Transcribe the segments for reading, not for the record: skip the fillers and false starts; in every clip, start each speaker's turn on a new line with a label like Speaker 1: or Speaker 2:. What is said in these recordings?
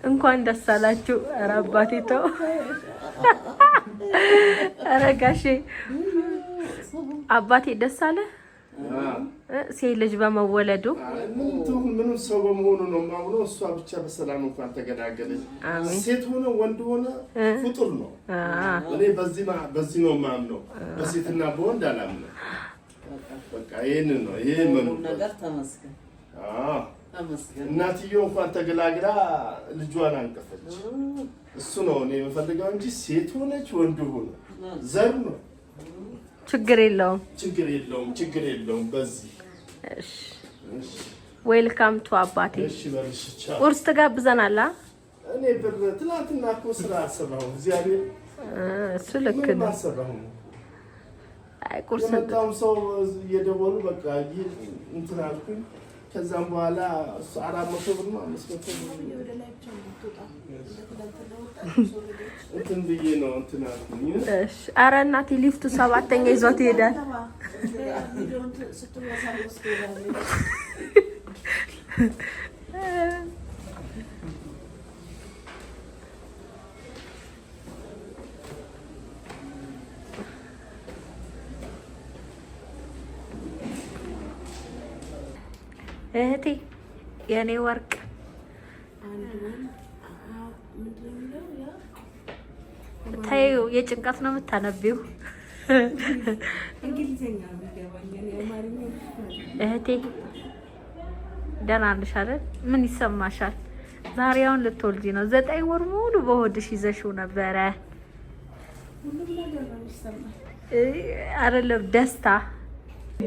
Speaker 1: እንኳን ደስ አላችሁ። ኧረ አባቴ ተው። ኧረ ጋሼ አባቴ ደስ አለ ሴት ልጅ በመወለዱ።
Speaker 2: ምንም ሰው በመሆኑ ነው ማምነው። እሷ ብቻ በሰላም እንኳን ተገላገለች። ሴት ሆነ ወንድ ሆነ ፍጡር ነው። እኔ በዚህ ነው ማምነው። በሴትና በወንድ አላምነው። በቃ ይሄን ነው ይሄ ነገር ተመስገን። እናትየው እንኳን ተገላግላ ልጇን አንቀፈች። እሱ ነው እኔ የምፈልገው እንጂ ሴት ሆነች ወንድ ሆነ ዘር ነው
Speaker 1: ችግር የለውም።
Speaker 2: ችግር የለውም። በዚህ
Speaker 1: እሺ ዌልካም ቱ አባቴ።
Speaker 2: እሺ በልሽ ቻው።
Speaker 1: ቁርስ ትጋብዘናል?
Speaker 2: እኔ ብር ትናንትና እኮ ስራ አሰራሁ። እግዚአብሔር
Speaker 1: እሱ ልክ ነው። አይ ቁርስ
Speaker 2: በጣም ሰው እየደወሉ በቃ እንትን አልኩኝ። ከዛም በኋላ 400 ብር ነው 500 ብር እንትን ብዬ ነው እንትን አልኩኝ።
Speaker 1: እሺ ኧረ እናቴ ሊፍቱ 7ኛ ይዞት ይሄዳል። እህቴ የኔ ወርቅ ታዩ የጭንቀት ነው የምታነቢው። እህቴ ደህና ነሽ አይደል? ምን ይሰማሻል? ዛሬውን ልትወልጂ ነው። 9 ወር ሙሉ በሆድሽ ይዘሽው ነበረ አይደለም? ደስታ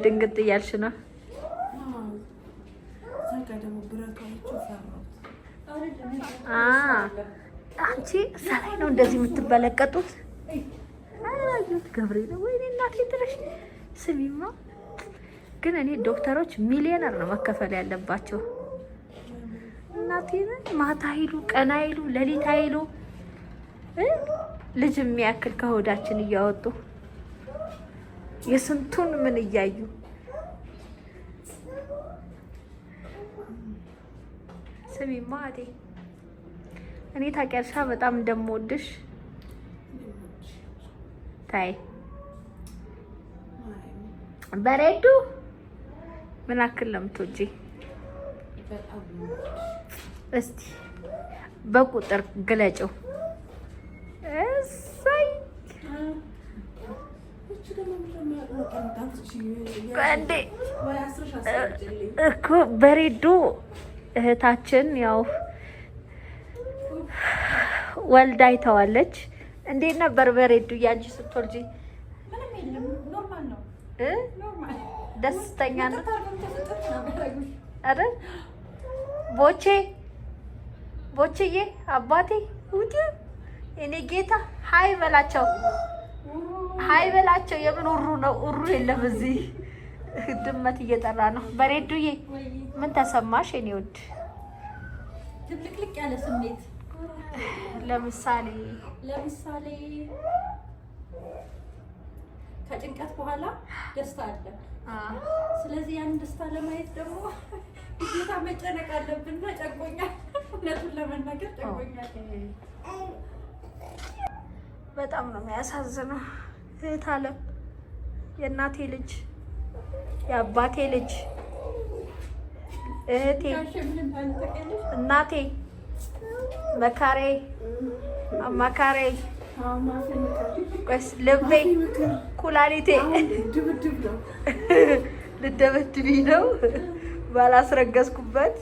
Speaker 1: ድንግጥ እያልሽ ነው። አንቺ ሰላይ ነው እንደዚህ የምትበለቀጡት? አዩት ገብርኤል ወይኔ እናቴ ድረሽ። ስሚማ ግን እኔ ዶክተሮች ሚሊዮነር ነው መከፈል ያለባቸው። እናቴ ማታ አይሉ ቀን አይሉ ሌሊት አይሉ ልጅ የሚያክል ከሆዳችን እያወጡ የስንቱን ምን እያዩ ስሚማ አዴ እኔ ታውቂያለሽ በጣም እንደምወድሽ። ታይ በሬዱ ምን አክል ለምትወጂ እስቲ በቁጥር ግለጭው። እሰይ እንዴ እኮ በሬዱ እህታችን ያው ወልዳ አይተዋለች። እንዴት ነበር በሬዱ ያንቺ ስትወልጂ?
Speaker 3: ምንም የለም ኖርማል ነው።
Speaker 1: ደስተኛ ነው አይደል? ቦቼዬ አባቴ ውጪ እኔ ጌታ ሃይ በላቸው፣ ሃይ በላቸው። የምን ኡሩ ነው? ኡሩ የለም እዚህ ድመት እየጠራ ነው። በሬዱዬ ምን ተሰማሽ? እኔ ውድ
Speaker 3: ትልቅልቅ ያለ ስሜት
Speaker 1: ለምሳሌ
Speaker 3: ከጭንቀት በኋላ ደስታ አለ። ስለዚህ ያን ደስታ ለማየት ደግሞ ግዴታ መጨነቅ አለብን። ተጨንቆኛል፣ እውነቱን ለመናገር ጨንቆኛል።
Speaker 1: በጣም ነው የሚያሳዝነው። እህት አለም የእናቴ ልጅ የአባቴ ልጅ እህቴ እናቴ መካሬ አማካሬ ልቤ ኩላሊቴ ልደበድቢ ነው ባላስረገዝኩበት።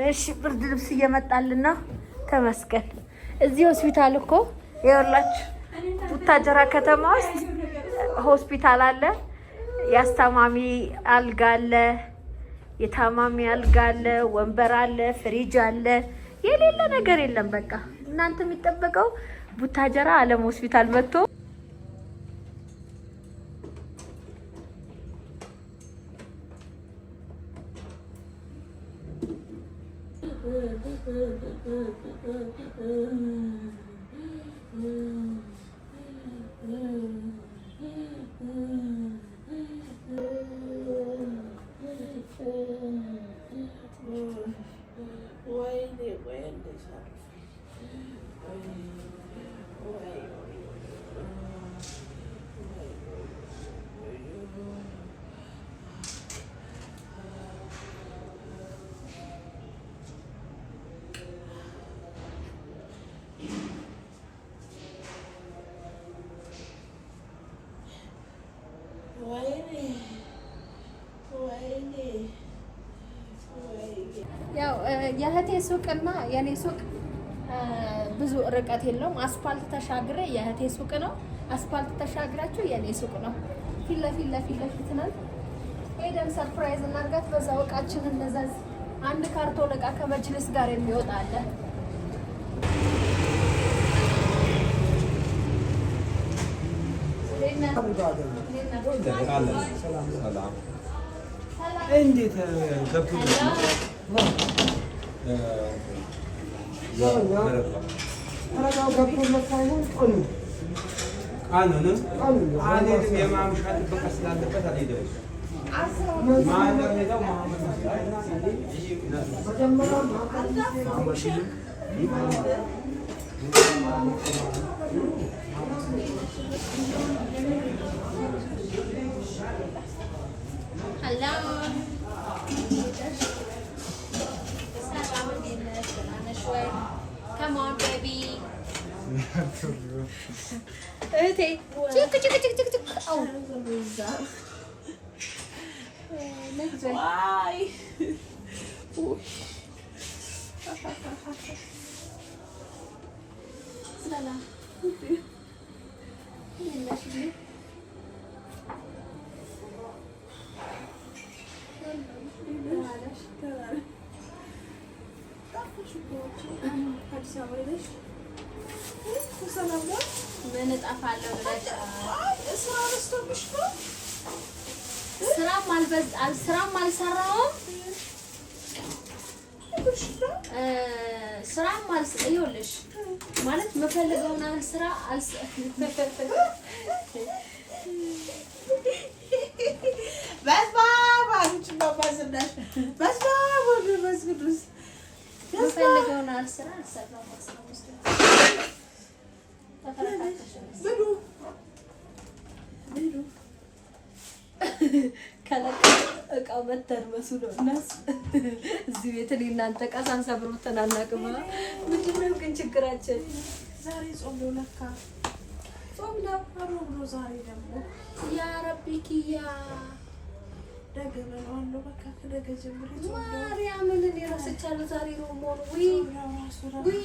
Speaker 1: እሺ ብርድ ልብስ እየመጣልን ነው። ተመስገን። እዚህ ሆስፒታል እኮ ይኸውላችሁ ቡታጀራ ከተማ ውስጥ ሆስፒታል አለ። የአስታማሚ አልጋ አለ፣ የታማሚ አልጋ አለ፣ ወንበር አለ፣ ፍሪጅ አለ። የሌለ ነገር የለም። በቃ እናንተ የሚጠበቀው ቡታጀራ አለም ሆስፒታል መጥቶ ያው የእህቴ ሱቅና የኔ ሱቅ ብዙ ርቀት የለውም። አስፋልት ተሻግሬ የእህቴ ሱቅ ነው፣ አስፋልት ተሻግራችሁ የኔ ሱቅ ነው። ፊት ለፊት ነን። ሄደን ሰርፕራይዝ እናድርጋት። በዛው እቃችንን እንዘዝ። አንድ ካርቶን እቃ ከመጅልስ ጋር የሚወጣ አለ።
Speaker 4: እንዴት ገብቶ የማሙሻ ጥበቃ ስላለበት አልሄደም።
Speaker 1: Come on, baby. Okay. Chick. Oh.
Speaker 3: Why?
Speaker 1: Salam. ምን እጠፋለሁ ብለሽ ስራም አልሰራሁም። ስራም ይኸውልሽ ማለት የምፈልገውን ያህል ስራ የምፈልገውን ያህል ስራ አልሰራሁም። እቃው መተርመሱ ነው። እናስ እዚህ ቤት እኔ እናንተ ዕቃ ሳንሰብር ተናናቅማ። ምንድን ነው ግን ችግራችን?
Speaker 3: ዛሬ ጾም ነው ለካ። ጾም ነበሩ ብሎ ዛሬ ደግሞ
Speaker 1: ያ ረቢ ኪያ
Speaker 3: ደግመን ዋናው በቃ ከነገ ጀምሮ
Speaker 1: ማርያምን እኔ እረስቻለሁ። ዛሬ ነው ሞር ውይ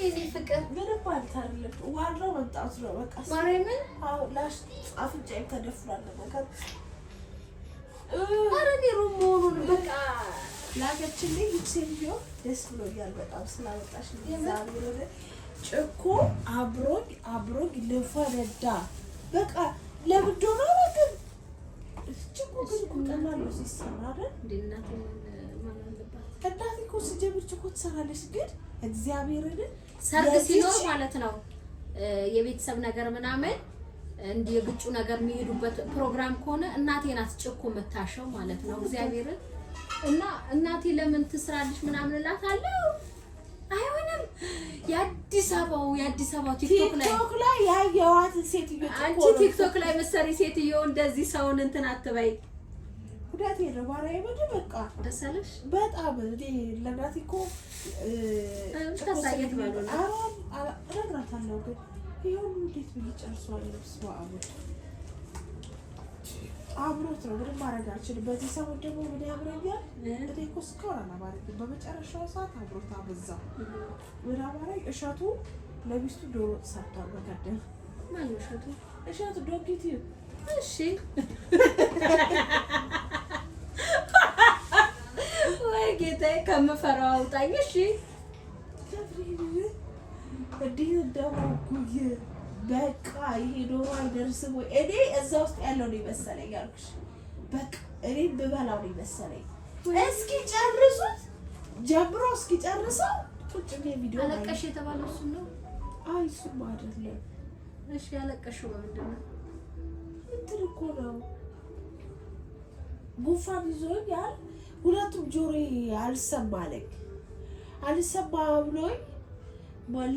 Speaker 1: እኔ ፍቅር
Speaker 3: ምንም ማለት አይደለም። ዋናው መምጣቱ ነው በቃ
Speaker 1: ማርያምን።
Speaker 3: አዎ ላሽ አፍንጫዬ ተደፍሯል ነገር
Speaker 1: ኧረ እኔ ሩም መሆኑን በቃ
Speaker 3: ላገችልኝ ሴትዮ ደስ ብሎኛል በጣም ስላወጣሽ። እግዚአብሔር ጭኮ አብሮኝ ልፈረዳ በቃ ለምዶ ነው ነገር ጭኮ ግን ቁጠና ነው ሲሰራ አይደል
Speaker 1: እንዴ? እናቴ ማን አለባት?
Speaker 3: እናቴ እኮ ስጀምር ጭኮ ትሰራለች። ግን እግዚአብሔርን
Speaker 1: ሰርግ ሲኖር ማለት ነው የቤተሰብ ነገር ምናምን እንደ የግጩ ነገር የሚሄዱበት ፕሮግራም ከሆነ እናቴ ናት ጭኮ የምታሸው ማለት ነው። እግዚአብሔርን እና እናቴ ለምን ትስራልሽ ምናምን እላታለሁ። አይሆንም። የአዲስ አበባው ቲክቶክ ላይ
Speaker 3: ያየዋት ሴትዮ
Speaker 1: አንቺ ቲክቶክ ላይ መሰሪ ሴትዮ እንደዚህ ሰውን እንትን አትበይ።
Speaker 3: ጉዳት የለም ባሪያ ወደ በቃ
Speaker 1: ደስ አለሽ
Speaker 3: በጣም እንዴ ለናቲ እኮ
Speaker 1: ታሳየት ባሉ
Speaker 3: እነግራታለሁ። ግን ይሁን እንዴት ብይጨርሷል ልብስ አብሮት ነው ምንም ማድረግ አልችልም። በዚህ ሰሞን ደግሞ ምን ያምረኛል እኔ እኮ እስካሁን አላማረኝም። በመጨረሻው ሰዓት አብሮት አበዛ። ምን አማረኝ እሸቱ ለሚስቱ ዶሮ ሰርቷል በቀደም።
Speaker 1: ማን እሸቱ
Speaker 3: ዶጊት
Speaker 1: እሺ ወይ ጌታዬ ከምፈራው አውጣኝ። እሺ
Speaker 3: እንዲህ እንደውኩኝ በቃ ይሄ ዶሮ አይደርስም ወይ እኔ እዛ ውስጥ ያለው ነው መሰለኝ አልኩሽ። በቃ እኔ ብበላው ነው መሰለኝ። እስኪ ጨርሱት ጀምሮ እስኪ ጨርሰው ቁጭ ብዬ ቪዲዮ
Speaker 1: አለቀሽ የተባለው እሱ ነው።
Speaker 3: አይ እሱም አይደለም።
Speaker 1: እሺ ያለቀሽው በምንድን ነው?
Speaker 3: እንትን እኮ ነው ጉንፋን ይዞኛል። ሁለቱም ጆሮዬ አልሰማለኝ አልሰማ ብሎኝ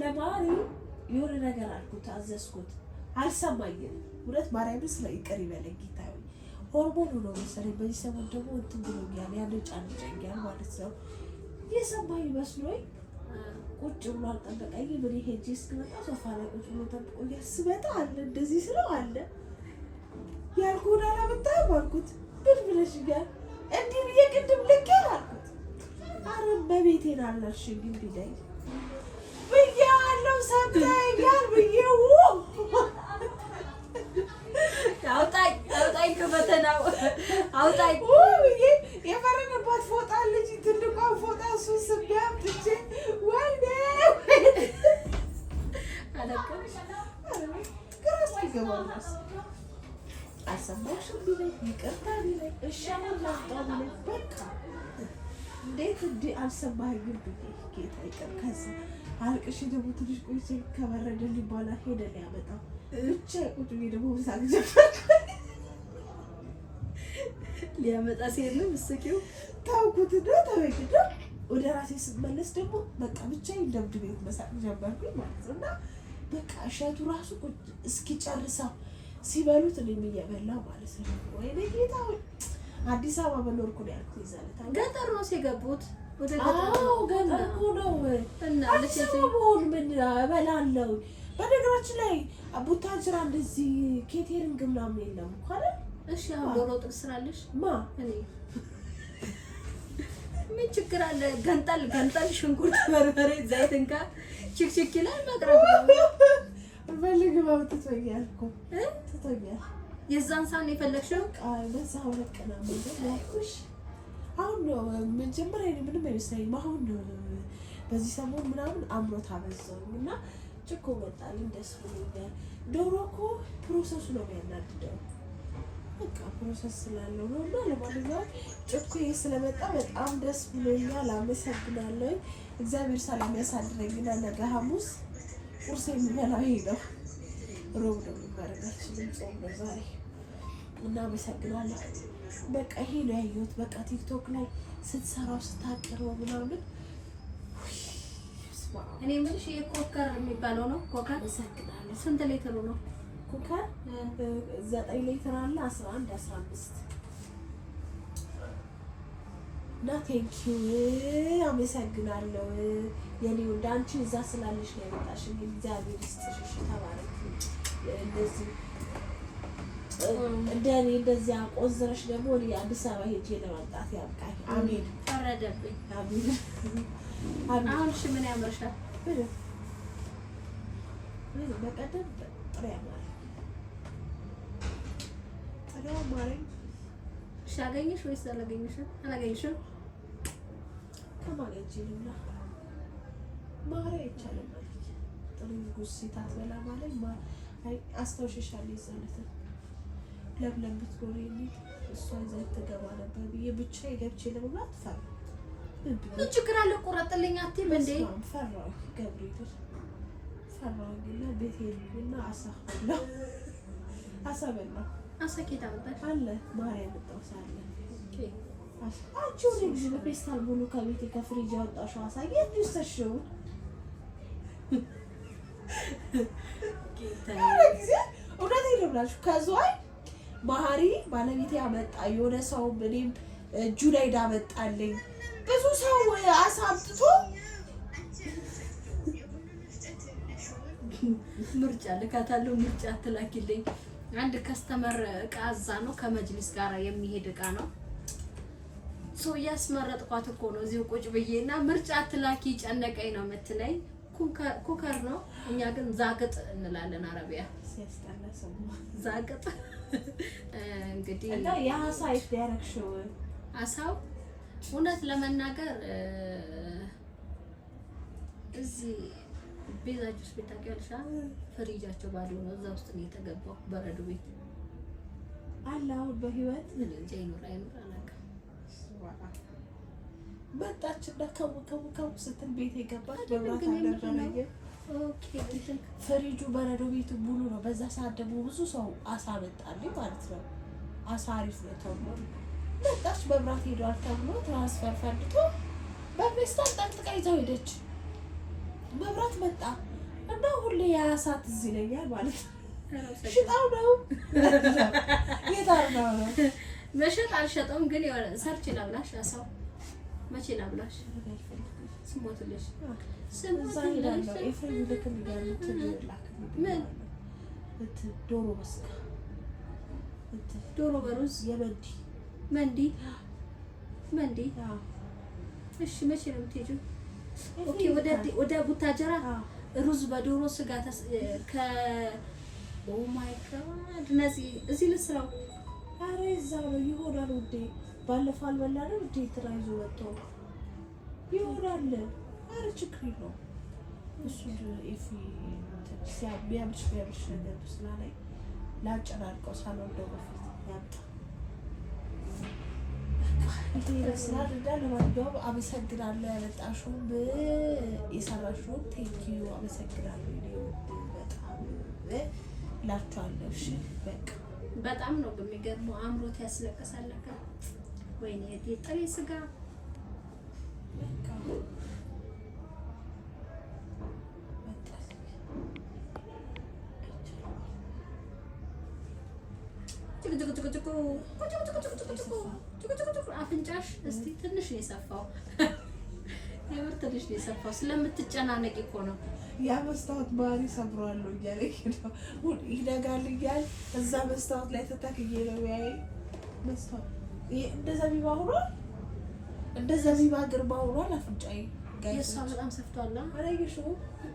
Speaker 3: ለማሪ የሆነ ነገር አልኩት አዘዝኩት አልሰማኝም። ሁለት ማርያምን ስለ ይቅር ይበለኝ ጌታዬ ሆርሞኑ ነው መሰለኝ በዚህ ሰሞን ደግሞ እንትን ብሎኛል ያለው ጫንጨኛል ማለት ነው። የሰማኝ መስሎኝ ቁጭ ብሎ አልጠበቀኝ ምን ሄጄ እስክመጣ ሶፋ ላይ ቁጭ ብሎ ጠብቆኛል። ስመጣ አለ እንደዚህ ስለው አለ ያልኩህን አላመጣህም አልኩት። ምን ብለሽኛል እንዲህ ብዬ ቅድም ልክ አልኩት። ኧረ በቤቴን አላልሽኝም ቢለኝ ብያለሁ ሰምተኸኛል ብዬው
Speaker 1: አውጣኝ ከፈተናው አውጣኝ
Speaker 3: ብዬ የፈረደባት ፎጣ ልጅ ትልቋን ፎጣ እሱን ስቤ አምጥቼ ወይኔ አለቀሽ ግራ እስኪገባው ድረስ አልሰማሁሽም ቢለኝ ይቅርታ ቢለኝ እሺ አሁን ላምጣው ቢለኝ በቃ እንዴት እንዲህ አልሰማኸኝም ብዬ ጌታ ይቅር ከዚህ አልቅሽ ደግሞ ትንሽ ቆይቼ ከበረደልኝ በኋላ ሄደ ሊያመጣው ብቻ ቁጭ ብዬ ደግሞ ሳቅ ጀመርኩ።
Speaker 1: ሊያመጣ ሲሄድም እስኪው
Speaker 3: ታውኩትና ተበግዶ ወደ ራሴ ስመለስ ደግሞ በቃ ብቻዬን ደብድ ቤት መሳቅ ጀመርኩኝ ማለት ነው። እና በቃ እሸቱ ራሱ እስኪጨርሰው ሲበሉት እኔም እየበላሁ ማለት ነው። ወይኔ ጌታ አዲስ አበባ በኖርኩ ነው ያልኩት ይዛለታ
Speaker 1: ገጠር ነው ሲገቡት ወደ
Speaker 3: ገጠር ነው እና ለሴቶች ምን እበላለሁ። በነገራችን ላይ ቡታጅራ እንደዚህ ኬቴሪንግ ምናምን የለም እኮ አይደል?
Speaker 1: እሺ አሁን ዶሮ ጥብስ ስራለሽ
Speaker 3: ማ
Speaker 1: እኔ ምን ችግር አለ? ገንጠል ሽንኩርት በርበሬ ዘይት እንካ ችክችክ ይላል ማቅረብ ነው።
Speaker 3: ፈልግ ማውጥቶኛል እኮ ትቶኛል።
Speaker 1: የዛን ሳን የፈለግሽው
Speaker 3: በዛ ሁለት ቀን ያልኩሽ አሁን ነው መጀመሪያ ምንም አይመስለኝም። አሁን በዚህ ሰሞን ምናምን አምሮት አበዛሁኝ እና ጭኮ መጣልኝ ደስ ብሎኛል። ዶሮ እኮ ፕሮሰሱ ነው የሚያናድደው። በቃ ፕሮሰስ ስላለው ነው እና ለማንኛውም ጭኮ ስለመጣ በጣም ደስ ብሎኛል። አመሰግናለሁ። እግዚአብሔር ሰላም ያሳድረኝና ነገ ሐሙስ ቁርስ የሚበላው ይሄ ነው። ሮብ ደግሞ ማረጋችንም ጾም ነው ዛሬ እና አመሰግናለሁ። በቃ ይሄ ነው ያየሁት። በቃ ቲክቶክ ላይ ስትሰራው ስታቀርበው ምናምን
Speaker 1: እኔ የምልሽ ይሄ ኮከር የሚባለው ነው። ኮከር
Speaker 3: አመሰግናለሁ።
Speaker 1: ስንት ሊትሩ ነው?
Speaker 3: ኮከር 9 ሊትር አለ 11 15 እና ቴንኪው አመሰግናለሁ። የኔ ወንድ አንቺ እዛ ስላለሽ ነው የመጣሽ። እግዚአብሔር ይስጥሽ ተባረክ። እንደዚህ እንደኔ እንደዚህ አቆዝረሽ ደግሞ ወደ አዲስ አበባ ሄጄ ለማምጣት ያብቃኝ። አሜን።
Speaker 1: ፈረደብኝ።
Speaker 3: አሜን።
Speaker 1: አሁን እሺ ምን ያምርሻል?
Speaker 3: በቀደም ጥሬ አማረኝ።
Speaker 1: እሺ አገኘሽ ወይስ አላገኘሽም? አላገኘሽም።
Speaker 3: ከማገኘሽ ይልና ማረ ይቻላል ማለት ጥሩ ጉሲታ አትበላ ማለት አይ አስተውሽሻለሁ። ይዘለት ለምለም ብትኖሪ እሷ ዘይት ትገባ ነበር ብዬ ብቻዬን ገብቼ ለመብላት ፈራሁ።
Speaker 1: ምን ችግር አለ? ቁረጥልኝ አትይም እንዴ?
Speaker 3: ፈራሁ። ገብርኤል ፈራሁና ቤት ሄድኩና አሳበላሁ።
Speaker 1: አሳ ኬት አመጣሽ?
Speaker 3: አለ ማርያም መጣው ሳለ አንቺ ወደ ልጅ በፔስታል ሙሉ ከቤቴ ከፍሪጅ ያወጣሽው አሳ የት ይስተሽው? እውነቴን ነው ብላችሁ ከዝዋይ ባህሪ ባለቤቴ ያመጣ የሆነ ሰው እኔም እጁ ላይ ዳመጣልኝ ብዙ ሰው አሳ አምጥቶ
Speaker 1: ምርጫ ልካታለሁ። ምርጫ አትላኪልኝ። አንድ ከስተመር እቃ አዛ ነው ከመጅሊስ ጋር የሚሄድ እቃ ነው። ሰው ያስመረጥኳት እኮ ነው እዚሁ ቁጭ ብዬና ምርጫ አትላኪ ጨነቀኝ ነው የምትለኝ። ኩከር ነው። እኛ ግን ዛግጥ እንላለን አረቢያ።
Speaker 3: ሲያስጠላ ሰው
Speaker 1: ዛግጥ እንግዲህ
Speaker 3: እና የአሳ ይደረክሽው
Speaker 1: አሳው እውነት ለመናገር እዚህ ቤዛጆስ ቤት ታውቂያለሽ? ፍሪጃቸው ባዶ ነው። እዛ ውስጥ ነው የተገባው በረዶ ቤት
Speaker 3: አለ። አሁን በህይወት
Speaker 1: ምን እንጂ አይኖር አላውቅም።
Speaker 3: መጣችና ከው ስትል ቤት የገባች በብራት አደረገ።
Speaker 1: ኦኬ
Speaker 3: ፍሪጁ በረዶ ቤቱ ሙሉ ነው። በዛ ሰዓት ደግሞ ብዙ ሰው አሳ መጣልኝ ማለት ነው። አሳ አሪፍ ነው ተብሎ መጣች። መብራት ሄዷል ተብሎ ትራንስፈር ፈንድቶ በፌስታል ጠቅጥቃ ይዛው ሄደች። መብራት መጣ እና ሁሌ ያሳት እዚህ ይለኛል ማለት ነው። ሽጣው ነው የታርናው ነው
Speaker 1: መሸጥ አልሸጠውም ግን የሆነ ሰርች ላብላሽ አሳው መቼ ላብላሽ ስሞትልሽ
Speaker 3: ስሞትልሽ ኤፍሬም ልክልኛል ትልላክ
Speaker 1: ምን
Speaker 3: ዶሮ በስጋ
Speaker 1: ዶሮ በሩዝ
Speaker 3: የመንዲ
Speaker 1: መንዲ እሺ መቼ ነው የምትሄጂው? ኦኬ ወደ ቡታጀራ ሩዝ በዶሮ ስጋ ከ ኦ ማይ ጋድ እነዚህ እዚህ ልስራው።
Speaker 3: ኧረ እዛው ነው ይሆናል ውዴ። ባለፈው አልበላንም ውዴ ትራይዞ ወጥቶ ይሆናል። ኧረ ችግር የለውም እሱ ኢፍ ቢያምሽ ነገር ስላለኝ ላጨናንቀው ሳልወደው በፊት ያምጣ ይመስላል። ለማንኛውም አመሰግናለሁ ያመጣሽውን የሰራሽውን ቴንኪዩ አመሰግናለሁ። በጣም እላችኋለሁ። እሺ በቃ
Speaker 1: በጣም ነው የሚገርመው። አምሮት ያስለቅሳል። ወይኔ ጥሬ ስጋ
Speaker 3: በቃ
Speaker 1: አፍንጫሽ እስቲ ትንሽ ነው የሰፋው። የምር ትንሽ ነው የሰፋው። ስለምትጨናነቂ እኮ ነው።
Speaker 3: ያ መስታወት ባህሪ ሰብሯለሁ እያለኝ ነው። ይነጋል እያል እዛ መስታወት ላይ ተተክዬ ነው ያይ መስታወት እንደ ዘቢባ ሆኗል። እንደ ዘቢባ ግርማ ሆኗል አፍንጫዬ።
Speaker 1: የእሷ በጣም ሰፍቷል።
Speaker 3: አላየሽው?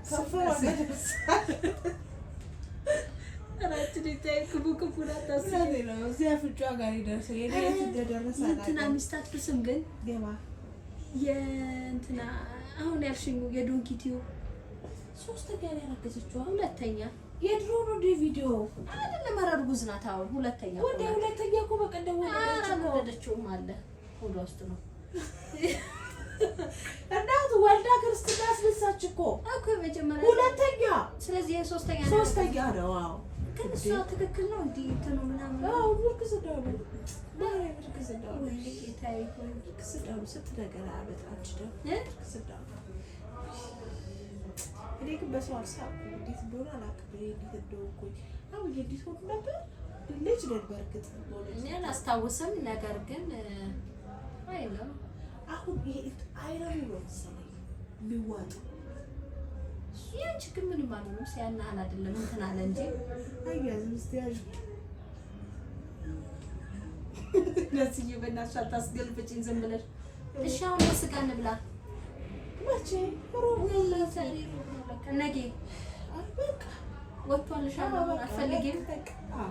Speaker 3: ከፈራ አራችን ይታይ ኩቡኩቡ ናታሰለ ነው እዚያ ፍጫዋ ጋር ይደርሳል። የኔት እንደደረሰ
Speaker 1: እንትና ሚስታት ብስም ግን
Speaker 3: ገባ
Speaker 1: የእንትና አሁን ያልሽኝ የዶንኪቲዮ
Speaker 3: ሶስተኛ ላይ ያረገዘችው
Speaker 1: ሁለተኛ
Speaker 3: የድሮ ነው ቪዲዮ
Speaker 1: አይደለም። አረርጉዝ ናት አሁን ሁለተኛ
Speaker 3: ሁለተኛ እኮ በቀደም
Speaker 1: ወለደችውም አለ ሆዷ ውስጥ ነው
Speaker 3: እናቱ ወልዳ ክርስትና አስነሳች እኮ
Speaker 1: መጀመሪያ
Speaker 3: ሁለተኛ።
Speaker 1: ስለዚህ የሶስተኛ
Speaker 3: ነው። አዎ
Speaker 1: ግን እሷ ትክክል ነው እንዴ እንትኑ ምናምን
Speaker 3: ውርክስ ነው ውርክስ ነው
Speaker 1: ጌታዬ
Speaker 3: ውርክስ ነው ስትነገር አበጣች ነው ውርክስ ነው። እኔ ግን በሰው አልሳኩ እንዴት እንደሆነ አላውቅም። እንዴት እንደሆንኩኝ አሁን እንዴት ሆኖ ነበር ልጅ ነበር እርግጥ
Speaker 1: እኔ አላስታውስም። ነገር ግን አይ ነው
Speaker 3: አሁን ይሄ አይራሪ ነው መሰለኝ የሚዋጡ
Speaker 1: ያንቺ ግን ምንም አልሆነም። ሲያናህል አይደለም እንትን አለ እንጂ
Speaker 3: አያዝም እስቲ ያዥ
Speaker 1: ለዚህ በእናትሽ አታስገልብጪኝ ዝም ብለሽ። እሺ አሁን በስጋ እንብላ።
Speaker 3: መቼ
Speaker 1: ነገ
Speaker 3: በቃ
Speaker 1: ወጥቷል። ሻማ አትፈልጊም?
Speaker 3: አዎ